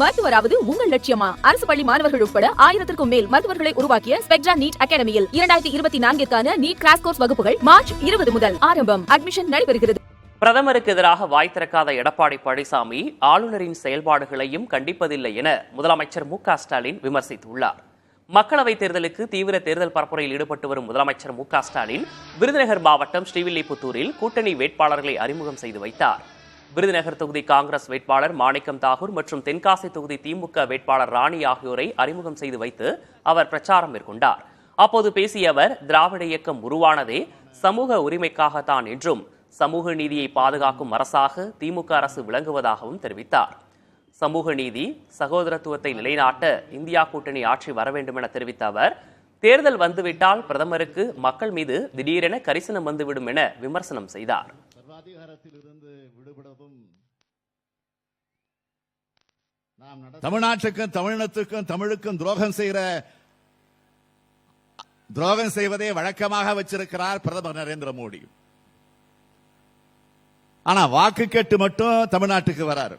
மருத்துவராவது உங்கள் லட்சியமா? அரசு பள்ளி மாணவர்கள் உட்பட 1000க்கும் மேல் மருத்துவர்களை உருவாக்கிய ஸ்பெக்ட்ரா நீட் அகாடமியில் 2024க்கான நீட் கிராஷ் கோர்ஸ் வகுப்புகள் மார்ச் 20 முதல் ஆரம்பம். அட்மிஷன் நடைபெறுகிறது. பிரதமருக்கு எதிராக வாய் திறக்காத எடப்பாடி பழனிசாமி ஆளுநரின் செயல்பாடுகளையும் கண்டிப்பதில்லை என முதலமைச்சர் மு.க. ஸ்டாலின் விமர்சித்துள்ளார். மக்களவைத் தேர்தலுக்கு தீவிர தேர்தல் பரப்புரையில் ஈடுபட்டு வரும் முதலமைச்சர் மு.க. ஸ்டாலின் விருதுநகர் மாவட்டம் ஸ்ரீவில்லிபுத்தூரில் கூட்டணி வேட்பாளர்களை அறிமுகம் செய்து வைத்தார். விருதுநகர் தொகுதி காங்கிரஸ் வேட்பாளர் மாணிக்கம் தாகூர் மற்றும் தென்காசி தொகுதி திமுக வேட்பாளர் ராணி ஆகியோரை அறிமுகம் செய்து வைத்து அவர் பிரச்சாரம் மேற்கொண்டார். அப்போது பேசிய அவர், திராவிட இயக்கம் உருவானதே சமூக உரிமைக்காகத்தான் என்றும் சமூக நீதியை பாதுகாக்கும் அரசாக திமுக அரசு விளங்குவதாகவும் தெரிவித்தார். சமூக நீதி, சகோதரத்துவத்தை நிலைநாட்ட இந்தியா கூட்டணி ஆட்சி வர வேண்டும் என தெரிவித்த அவர், தேர்தல் வந்துவிட்டால் பிரதமருக்கு மக்கள் மீது திடீரென கரிசனம் வந்துவிடும் என விமர்சனம் செய்தார். தமிழ்நாட்டுக்கும் தமிழினத்துக்கும் தமிழுக்கும் துரோகம் செய்வதை வழக்கமாக வச்சிருக்கிறார் பிரதமர் நரேந்திர மோடி. ஆனா வாக்கு கேட்டு மட்டும் தமிழ்நாட்டுக்கு வராரு.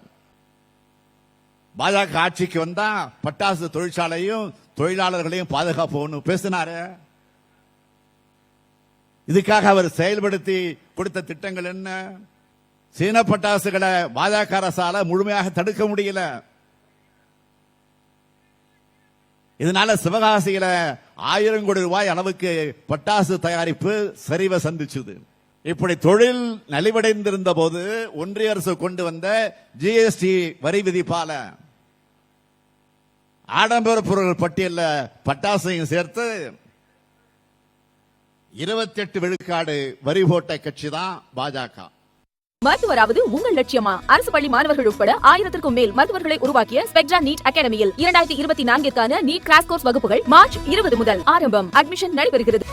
பாஜக ஆட்சிக்கு வந்தா பட்டாசு தொழிற்சாலையும் தொழிலாளர்களையும் பாதுகாப்போம்னு பேசினாரு. இதுக்காக அவர் செயல்படுத்தி கொடுத்த திட்டங்கள் என்ன? சீன பட்டாசுகளை பாஜக அரசால முழுமையாக தடுக்க முடியல. இதனால சிவகாசியில 1000 கோடி ரூபாய் அளவுக்கு பட்டாசு தயாரிப்பு சரிவை சந்திச்சது. இப்படி தொழில் நலிவடைந்திருந்த போது ஒன்றிய அரசு கொண்டு வந்த ஜிஎஸ்டி வரி விதிப்பால ஆடம்பர பொருட்கள் பட்டியல பட்டாசையும் சேர்த்து 28 விழுக்காடு வரி போட்ட கட்சி தான் பாஜக. மருத்துவராவது உங்கள் லட்சியமா? அரசு பள்ளி மாணவர்கள் உட்பட 1000க்கும் மேல் மருத்துவர்களை உருவாக்கிய ஸ்பெக்ட்ரா நீட் அகாடமியில் 2024க்கான நீட் கிராஷ் கோர்ஸ் வகுப்புகள் மார்ச் 20 முதல் ஆரம்பம். அட்மிஷன் நடைபெறுகிறது.